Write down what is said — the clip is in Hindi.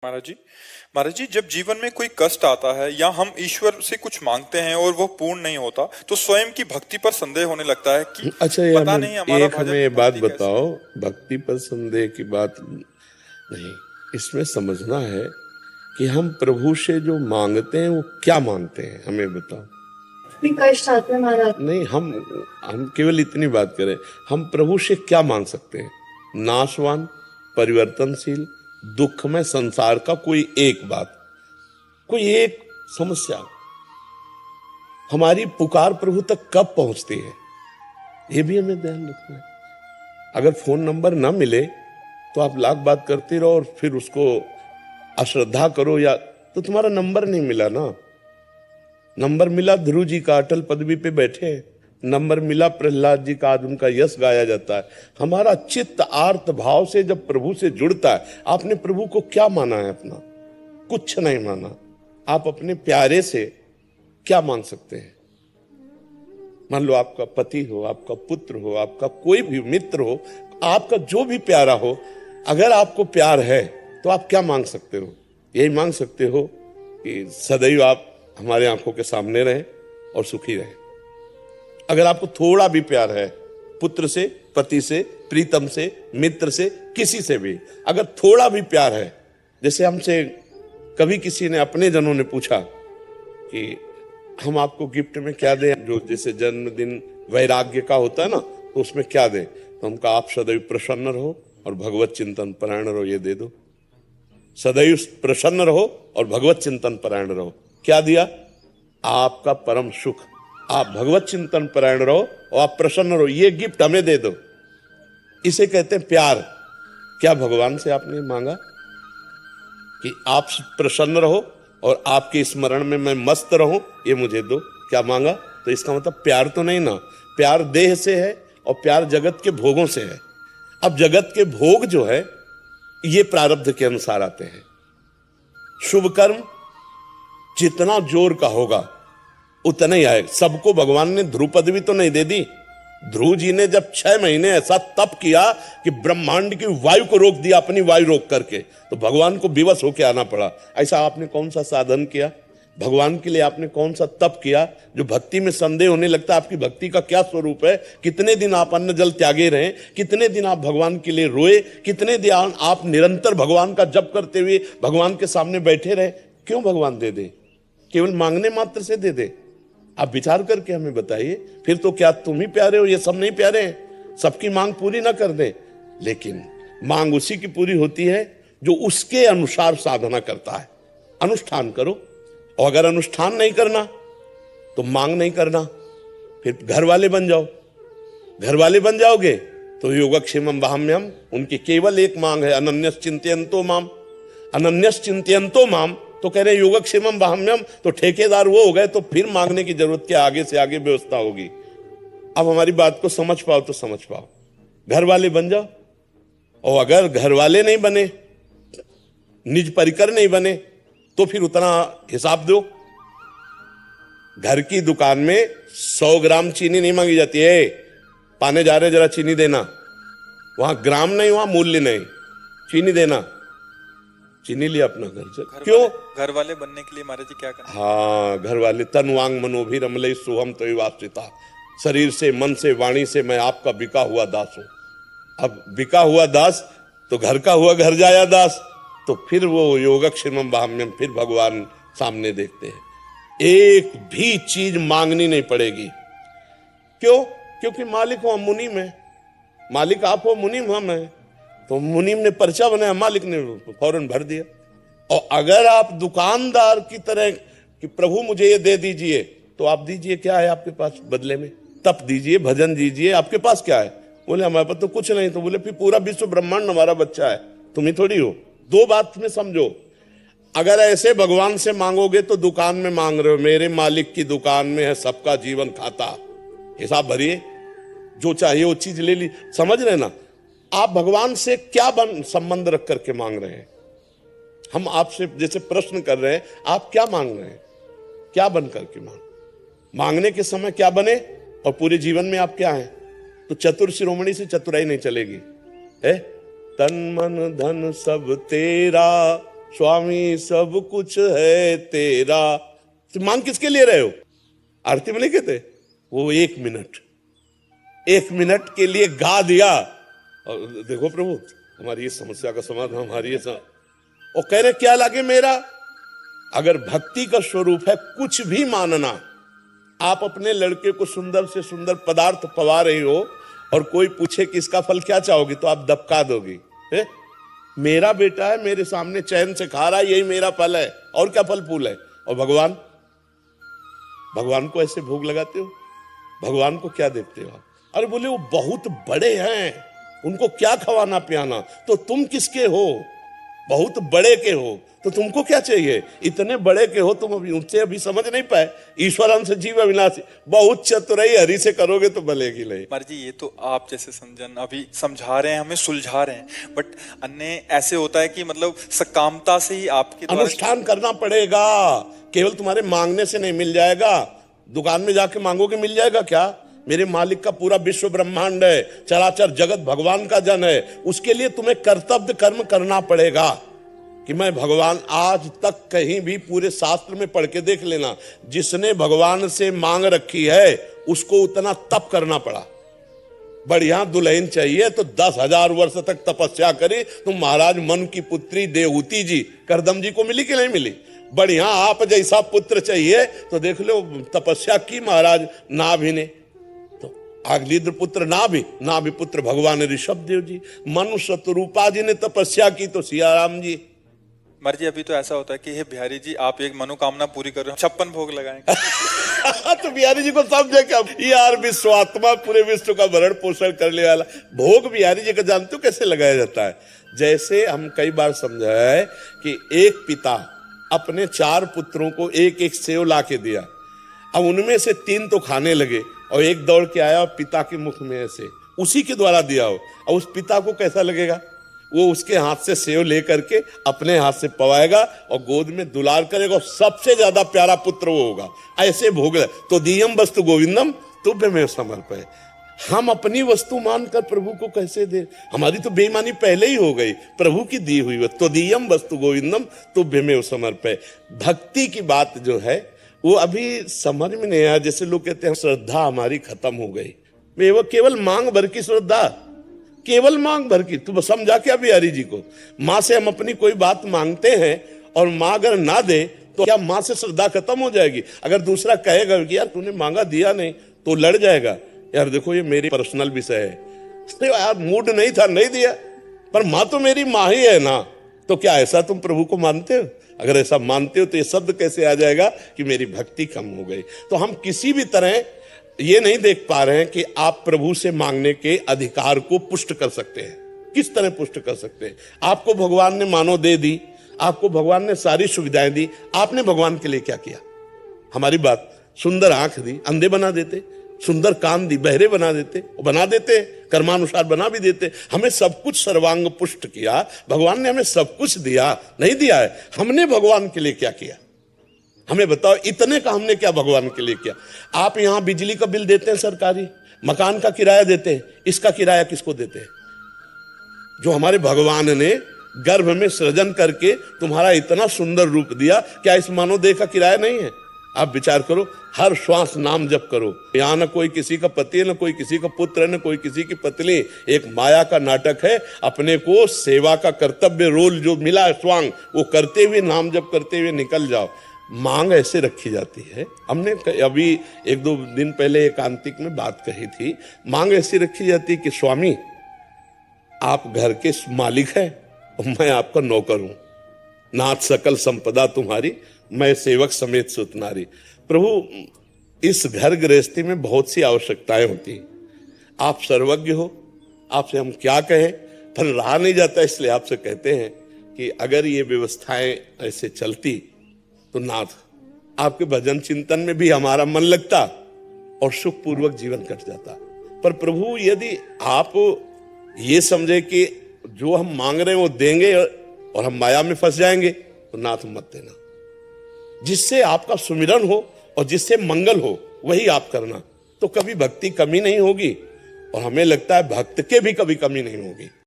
महाराज जी, जब जीवन में कोई कष्ट आता है या हम ईश्वर से कुछ मांगते हैं और वो पूर्ण नहीं होता तो स्वयं की भक्ति पर संदेह होने लगता है कि अच्छा, ये पता नहीं हमारा भजन हमें ये बात भक्ति कैसे बताओ, है। भक्ति पर संदेह की बात नहीं। इसमें समझना है कि हम प्रभु से जो मांगते हैं वो क्या मांगते हैं, हमें बताओ। कष्ट आते हैं महाराज। नहीं, हम केवल इतनी बात करें, हम प्रभु से क्या मांग सकते हैं? नाशवान, परिवर्तनशील, दुख में संसार का कोई एक बात, कोई एक समस्या। हमारी पुकार प्रभु तक कब पहुंचती है, ये भी हमें ध्यान रखना है। अगर फोन नंबर ना मिले तो आप लाख बात करते रहो और फिर उसको अश्रद्धा करो, या तो तुम्हारा नंबर नहीं मिला ना। नंबर मिला ध्रुव जी का, अटल पदवी पे बैठे हैं। नंबर मिला प्रहलाद जी का, आज उनका यश गाया जाता है। हमारा चित्त आर्त भाव से जब प्रभु से जुड़ता है, आपने प्रभु को क्या माना है? अपना कुछ नहीं माना। आप अपने प्यारे से क्या मांग सकते हैं? मान लो आपका पति हो, आपका पुत्र हो, आपका कोई भी मित्र हो, आपका जो भी प्यारा हो, अगर आपको प्यार है तो आप क्या मांग सकते हो? यही मांग सकते हो कि सदैव आप हमारे आंखों के सामने रहें और सुखी रहें। अगर आपको थोड़ा भी प्यार है, पुत्र से, पति से, प्रीतम से, मित्र से, किसी से भी अगर थोड़ा भी प्यार है, जैसे हमसे कभी किसी ने, अपने जनों ने पूछा कि हम आपको गिफ्ट में क्या दें, जो जैसे जन्मदिन वैराग्य का होता है ना, तो उसमें क्या दें? तो हम कहा, आप सदैव प्रसन्न रहो और भगवत चिंतन परायण रहो, ये दे दो। सदैव प्रसन्न रहो और भगवत चिंतन परायण रहो। क्या दिया? आपका परम सुख। आप भगवत चिंतन परायण रहो और आप प्रसन्न रहो, ये गिफ्ट हमें दे दो। इसे कहते हैं प्यार। क्या भगवान से आपने मांगा कि आप प्रसन्न रहो और आपके स्मरण में मैं मस्त रहूं, ये मुझे दो? क्या मांगा? तो इसका मतलब प्यार तो नहीं ना। प्यार देह से है और प्यार जगत के भोगों से है। अब जगत के भोग जो है ये प्रारब्ध के अनुसार आते हैं। शुभ कर्म जितना जोर का होगा उतना ही आएगा। सबको भगवान ने ध्रुव पदवी तो नहीं दे दी। ध्रुव जी ने जब 6 महीने ऐसा तप किया कि ब्रह्मांड की वायु को रोक दिया, अपनी वायु रोक करके, तो भगवान को विवश होकर आना पड़ा। ऐसा आपने कौन सा साधन किया? भगवान के लिए आपने कौन सा तप किया? जो भक्ति में संदेह होने लगता है आपकी भक्ति का क्या स्वरूप है। कितने दिन आप अन्न जल त्यागे रहे, कितने दिन आप भगवान के लिए रोए, कितने दिन आप निरंतर भगवान का जप करते हुए भगवान के सामने बैठे रहे। क्यों भगवान दे दे? केवल मांगने मात्र से दे दे? आप विचार करके हमें बताइए। फिर तो क्या तुम ही प्यारे हो, ये सब नहीं प्यारे हैं? सबकी मांग पूरी ना कर दे, लेकिन मांग उसी की पूरी होती है जो उसके अनुसार साधना करता है। अनुष्ठान करो, और अगर अनुष्ठान नहीं करना तो मांग नहीं करना। फिर घर वाले बन जाओ। घर वाले बन जाओगे तो योगक्षेमम वहाम्यम, उनकी केवल एक मांग है, अनन्यस चिंतयन्तो माम। अनन्यस चिंतयन्तो माम तो कह रहे योगक्षेमम वहाम्यम, तो ठेकेदार वो हो गए, तो फिर मांगने की जरूरत क्या? आगे से आगे व्यवस्था होगी। अब हमारी बात को समझ पाओ तो समझ पाओ। घर वाले बन जाओ, और अगर घर वाले नहीं बने, निज परिकर नहीं बने, तो फिर उतना हिसाब दो। घर की दुकान में 100 ग्राम चीनी नहीं मांगी जाती है। पाने जा रहे, जरा चीनी देना। वहां ग्राम नहीं, वहां मूल्य नहीं, चीनी देना। चीनी लिया अपना घर से। क्यों? घर वाले बनने के लिए महाराज जी क्या करना? हाँ, घर वाले। तन वांग मनोभिरमलय सोहम तैवाश्रिता। शरीर से, मन से, वाणी से मैं आपका बिका हुआ दास हूं। अब बिका हुआ दास तो घर का हुआ घर जाया दास। तो फिर वो योगक्षेमम वहाम्यम, फिर भगवान सामने देखते हैं। एक भी चीज मांगनी नहीं पड़ेगी। क्यों? क्योंकि मालिक हो हम, मुनीम है। मालिक आप हो, मुनीम हम है। तो मुनीम ने पर्चा बनाया, मालिक ने फौरन भर दिया। और अगर आप दुकानदार की तरह कि प्रभु मुझे ये दे दीजिए, तो आप दीजिए। क्या है आपके पास बदले में? तप दीजिए, भजन दीजिए। आपके पास क्या है? बोले हमारे पास तो कुछ नहीं। तो बोले फिर पूरा विश्व ब्रह्मांड हमारा बच्चा है, तुम ही थोड़ी हो। दो बात में समझो। अगर ऐसे भगवान से मांगोगे तो दुकान में मांग रहे हो। मेरे मालिक की दुकान में है सबका जीवन खाता। हिसाब भरिए, जो चाहिए वो चीज ले ली। समझ रहे ना? आप भगवान से क्या संबंध रख करके मांग रहे हैं? हम आपसे जैसे प्रश्न कर रहे हैं, आप क्या मांग रहे हैं? क्या बन करके मांगने के समय क्या बने, और पूरे जीवन में आप क्या हैं? तो चतुर शिरोमणि से चतुराई नहीं चलेगी है। तन मन धन सब तेरा स्वामी सब कुछ है तेरा। तो मांग किसके लिए रहे हो? आरती में नहीं कहते वो 1 मिनट के लिए गा दिया और देखो प्रभु हमारी इस समस्या का समाधान, हमारी और कह रहे क्या लागे मेरा। अगर भक्ति का स्वरूप है कुछ भी मानना, आप अपने लड़के को सुंदर से सुंदर पदार्थ पवा रही हो और कोई पूछे कि इसका फल क्या चाहोगी तो आप दबका दोगी। मेरा बेटा है, मेरे सामने चैन से खा रहा है, यही मेरा फल है, और क्या फल फूल है। और भगवान को ऐसे भोग लगाते हो, भगवान को क्या देखते हो आप? अरे बोले वो बहुत बड़े हैं, उनको क्या खवाना पियाना, तो तुम किसके हो? बहुत बड़े के हो तो तुमको क्या चाहिए? इतने बड़े के हो तुम, अभी समझ नहीं पाए। ईश्वरन से जीव अविनाशी, बहुत चतुराई हरि से करोगे तो भलेगी नहीं। कुमार जी ये तो आप जैसे समझन अभी समझा रहे हैं, हमें सुलझा रहे हैं, बट अन्य ऐसे होता है कि मतलब सकामता से ही आपके अनुष्ठान करना पड़ेगा। केवल तुम्हारे मांगने से नहीं मिल जाएगा। दुकान में जाके मांगोगे मिल जाएगा क्या? मेरे मालिक का पूरा विश्व ब्रह्मांड है, चराचर जगत भगवान का जन है, उसके लिए तुम्हें कर्तव्य कर्म करना पड़ेगा। कि मैं भगवान, आज तक कहीं भी पूरे शास्त्र में पढ़ के देख लेना, जिसने भगवान से मांग रखी है उसको उतना तप करना पड़ा। बढ़िया दुल्हन चाहिए तो 10,000 वर्ष तक तपस्या करे। तो महाराज मन की पुत्री देवहूति जी करदम जी को मिली कि नहीं मिली? बढ़िया आप जैसा पुत्र चाहिए तो देख लो तपस्या की महाराज नाभि ने, तो आगलीद्र पुत्र नाभि पुत्र भगवान ऋषभ देव जी, मनुष्य स्वरूपा जी ने तपस्या की तो सियाराम जी। मर्जी अभी तो ऐसा होता है कि हे बिहारी जी आप एक मनोकामना पूरी कर रहे हो, 56 भोग लगाएंगे। तो बिहारी जी को समझे क्या यार, विश्वात्मा पूरे विश्व का भरण पोषण करने वाला भोग बिहारी जी का जानते हो कैसे लगाया जाता है? जैसे हम कई बार समझा है कि एक पिता अपने 4 पुत्रों को एक एक सेव ला के दिया। अब उनमें से 3 तो खाने लगे और एक दौड़ के आया और पिता के मुख में ऐसे उसी के द्वारा दिया हो। और उस पिता को कैसा लगेगा? वो उसके हाथ से सेव लेकर के अपने हाथ से पवाएगा और गोद में दुलार करेगा, और सबसे ज्यादा प्यारा पुत्र वो होगा। ऐसे भोग तो दीयम वस्तु गोविंदम तुभ्यमेव समर्पय। हम अपनी वस्तु मानकर प्रभु को कैसे दे? हमारी तो बेईमानी पहले ही हो गई। प्रभु की दी हुई तो दीयम वस्तु गोविंदम तुभ्यमेव समर्पय। भक्ति की बात जो है वो अभी समझ में नहीं आया। जैसे लोग कहते हैं श्रद्धा हमारी खत्म हो गई। वो केवल मांग भर की श्रद्धा, केवल मांग भर की। तू समझा क्या बिहारी जी को? माँ से हम अपनी कोई बात मांगते हैं और माँ अगर ना दे तो क्या माँ से श्रद्धा खत्म हो जाएगी? अगर दूसरा कहेगा कि यार तूने मांगा दिया नहीं, तो लड़ जाएगा, यार देखो ये मेरी पर्सनल विषय है, यार मूड नहीं था नहीं दिया, पर माँ तो मेरी माँ ही है ना। तो क्या ऐसा तुम प्रभु को मानते हो? अगर ऐसा मानते हो तो ये शब्द कैसे आ जाएगा कि मेरी भक्ति कम हो गई? तो हम किसी भी तरह ये नहीं देख पा रहे हैं कि आप प्रभु से मांगने के अधिकार को पुष्ट कर सकते हैं। किस तरह पुष्ट कर सकते हैं? आपको भगवान ने मानो दे दी, आपको भगवान ने सारी सुविधाएं दी, आपने भगवान के लिए क्या किया? हमारी बात, सुंदर आंख दी, अंधे बना देते, सुंदर कान दी, बहरे बना देते, बना देते, कर्मानुसार बना भी देते। हमें सब कुछ सर्वांग पुष्ट किया, भगवान ने हमें सब कुछ दिया, नहीं दिया है? हमने भगवान के लिए क्या किया? हमें बताओ, इतने का हमने क्या भगवान के लिए किया? आप यहां बिजली का बिल देते हैं सरकारी, मकान का किराया देते हैं, इसका किराया किसको देते हैं? जो हमारे भगवान ने गर्भ में सृजन करके तुम्हारा इतना सुंदर रूप दिया, क्या इस मानव देह का किराया नहीं है? आप विचार करो, हर श्वास नाम जप करो। यहाँ न कोई किसी का पति है, न कोई किसी का पुत्र है, न कोई किसी की पत्नी। एक माया का नाटक है। अपने को सेवा का कर्तव्य रोल जो मिला है स्वांग, वो करते हुए नाम जप करते हुए निकल जाओ। मांग ऐसे रखी जाती है। हमने अभी 1-2 दिन पहले एकांतिक में बात कही थी। मांग ऐसी रखी जाती है कि स्वामी आप घर के मालिक हैं और मैं आपका नौकर हूं। नाथ सकल संपदा तुम्हारी, मैं सेवक समेत सुतनारी। प्रभु इस घर गृहस्थी में बहुत सी आवश्यकताएं होती हैं। आप सर्वज्ञ हो, आपसे हम क्या कहें, पर रहा नहीं जाता, इसलिए आपसे कहते हैं कि अगर ये व्यवस्थाएं ऐसे चलती तो नाथ आपके भजन चिंतन में भी हमारा मन लगता और सुखपूर्वक जीवन कट जाता। पर प्रभु यदि आप ये समझे कि जो हम मांग रहे हैं वो देंगे और हम माया में फंस जाएंगे, तो नाथ मत देना। जिससे आपका सुमिरन हो और जिससे मंगल हो वही आप करना, तो कभी भक्ति कमी नहीं होगी। और हमें लगता है भक्त के भी कभी कमी नहीं होगी।